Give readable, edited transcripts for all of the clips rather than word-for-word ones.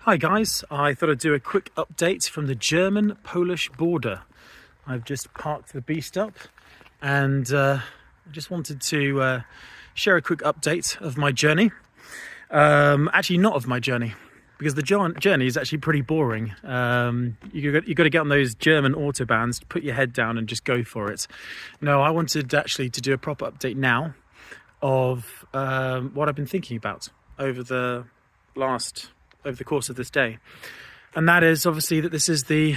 Hi guys, I thought I'd do a quick update from the German-Polish border. I've just parked the beast up and I just wanted to share a quick update of my journey. Actually not of my journey, because the journey is actually pretty boring. You got to get on those German autobahns, put your head down and just go for it. No, I wanted actually to do a proper update now of what I've been thinking about over the course of this day. And that is obviously that this is the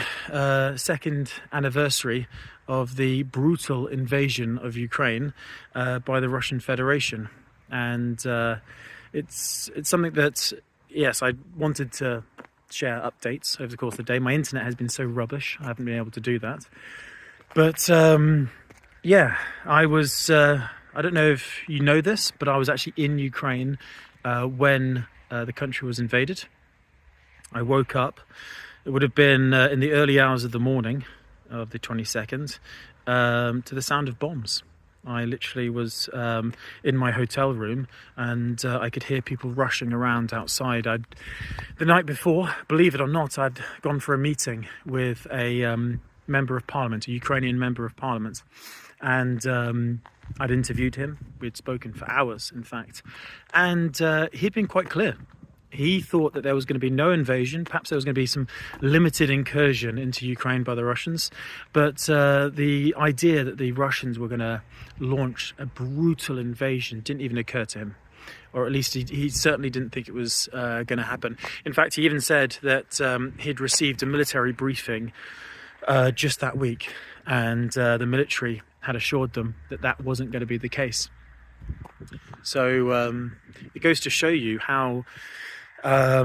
second anniversary of the brutal invasion of Ukraine by the Russian Federation. And it's something that, yes, I wanted to share updates over the course of the day. My internet has been so rubbish, I haven't been able to do that. But yeah, I was, I don't know if you know this, but I was actually in Ukraine when the country was invaded. I woke up, it would have been in the early hours of the morning of the 22nd, to the sound of bombs. I literally was in my hotel room and I could hear people rushing around outside. The night before, believe it or not, I'd gone for a meeting with a member of parliament, a Ukrainian member of parliament, and I'd interviewed him. We'd spoken for hours, in fact, and he'd been quite clear. He thought that there was going to be no invasion. Perhaps there was going to be some limited incursion into Ukraine by the Russians. But the idea that the Russians were going to launch a brutal invasion didn't even occur to him. Or at least he certainly didn't think it was going to happen. In fact, he even said that he'd received a military briefing just that week. And the military had assured them that that wasn't going to be the case. So it goes to show you how a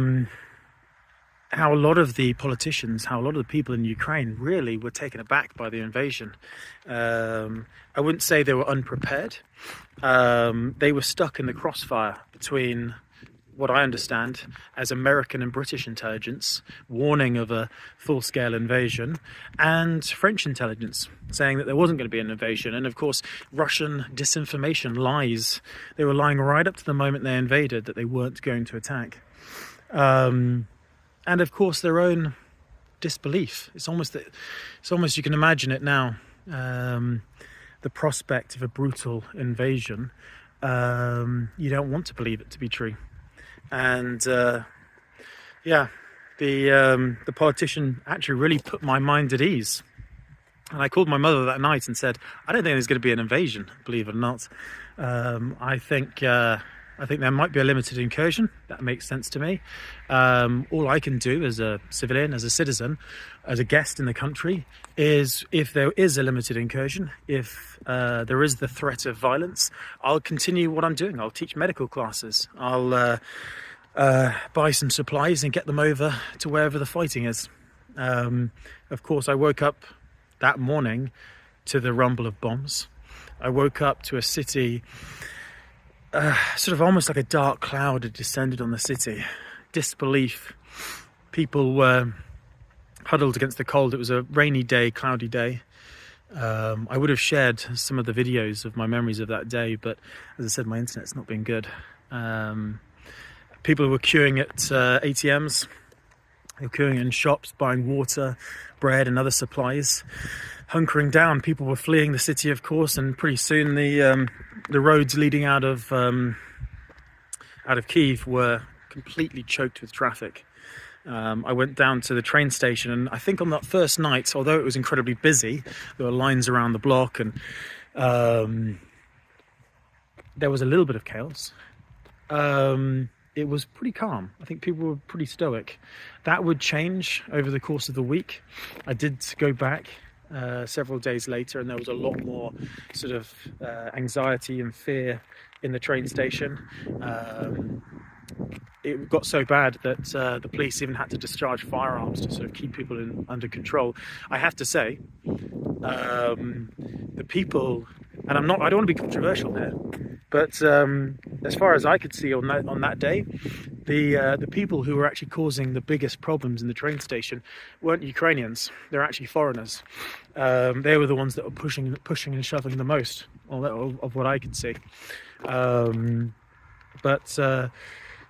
lot of the politicians, how a lot of the people in Ukraine really were taken aback by the invasion. I wouldn't say they were unprepared. They were stuck in the crossfire between what I understand as American and British intelligence warning of a full-scale invasion, and French intelligence saying that there wasn't going to be an invasion. And of course, Russian disinformation lies. They were lying right up to the moment they invaded that they weren't going to attack. And of course their own disbelief. It's almost you can imagine it now. The prospect of a brutal invasion. You don't want to believe it to be true. And yeah, the politician actually really put my mind at ease. And I called my mother that night and said, I don't think there's going to be an invasion, believe it or not. I think there might be a limited incursion. That makes sense to me. All I can do as a civilian, as a citizen, as a guest in the country, is if there is a limited incursion, if there is the threat of violence, I'll continue what I'm doing. I'll teach medical classes. I'll buy some supplies and get them over to wherever the fighting is. Of course, I woke up that morning to the rumble of bombs. I woke up to a city, sort of almost like a dark cloud had descended on the city. Disbelief. People were huddled against the cold. It was a rainy day, cloudy day. I would have shared some of the videos of my memories of that day, but as I said, my internet's not been good. People were queuing at ATMs. They were queuing in shops, buying water, bread and other supplies. Hunkering down. People were fleeing the city, of course, and pretty soon the roads leading out of Kyiv were completely choked with traffic. I went down to the train station, and I think on that first night, although it was incredibly busy, there were lines around the block, and there was a little bit of chaos. It was pretty calm. I think people were pretty stoic. That would change over the course of the week. I did go back several days later, and there was a lot more sort of anxiety and fear in the train station. It got so bad that the police even had to discharge firearms to sort of keep people under control. I have to say, the people, and I don't want to be controversial here, but as far as I could see on that day, the people who were actually causing the biggest problems in the train station weren't Ukrainians. They're actually foreigners. They were the ones that were pushing and shoving the most, of what I could see. But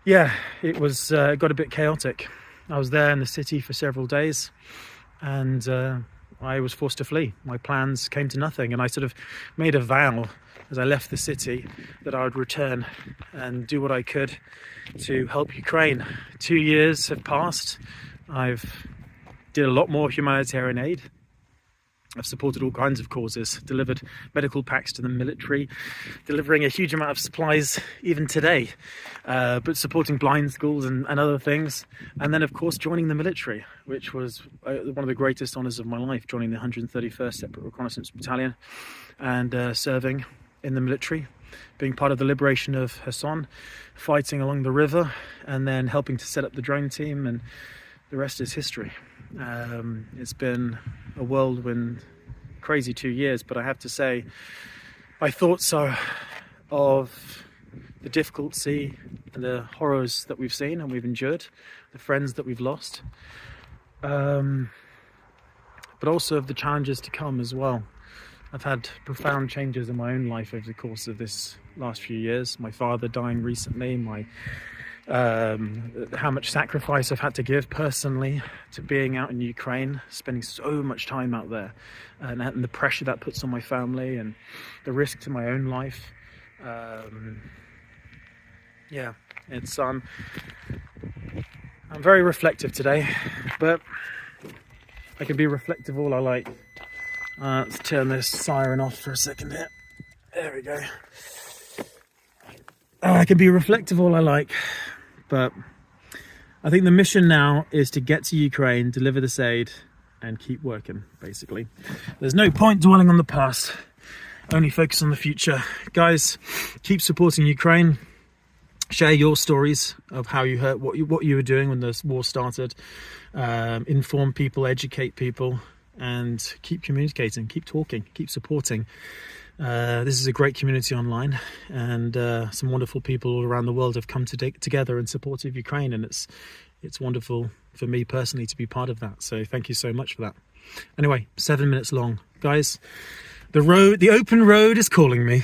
yeah, it was got a bit chaotic. I was there in the city for several days, and I was forced to flee. My plans came to nothing, and I sort of made a vow as I left the city that I would return and do what I could to help Ukraine. 2 years have passed. I've did a lot more humanitarian aid. I've supported all kinds of causes, delivered medical packs to the military, delivering a huge amount of supplies even today, but supporting blind schools and other things. And then, of course, joining the military, which was one of the greatest honours of my life, joining the 131st Separate Reconnaissance Battalion and serving in the military, being part of the liberation of Kherson, fighting along the river, and then helping to set up the drone team, and the rest is history. It's been a whirlwind, crazy 2 years, but I have to say, my thoughts are of the difficulty and the horrors that we've seen and we've endured, the friends that we've lost, but also of the challenges to come as well. I've had profound changes in my own life over the course of this last few years. My father dying recently, how much sacrifice I've had to give personally to being out in Ukraine, spending so much time out there, and the pressure that puts on my family and the risk to my own life. It's I'm very reflective today, but I can be reflective all I like. Let's turn this siren off for a second here. There we go. I can be reflective all I like, but I think the mission now is to get to Ukraine, deliver this aid, and keep working, basically. There's no point dwelling on the past, only focus on the future. Guys, keep supporting Ukraine. Share your stories of how you hurt, what you were doing when this war started. Inform people, educate people, and keep communicating, keep talking, keep supporting. This is a great community online, and some wonderful people all around the world have come together in support of Ukraine, and it's wonderful for me personally to be part of that. So thank you so much for that. Anyway, 7 minutes long, guys. The open road is calling me.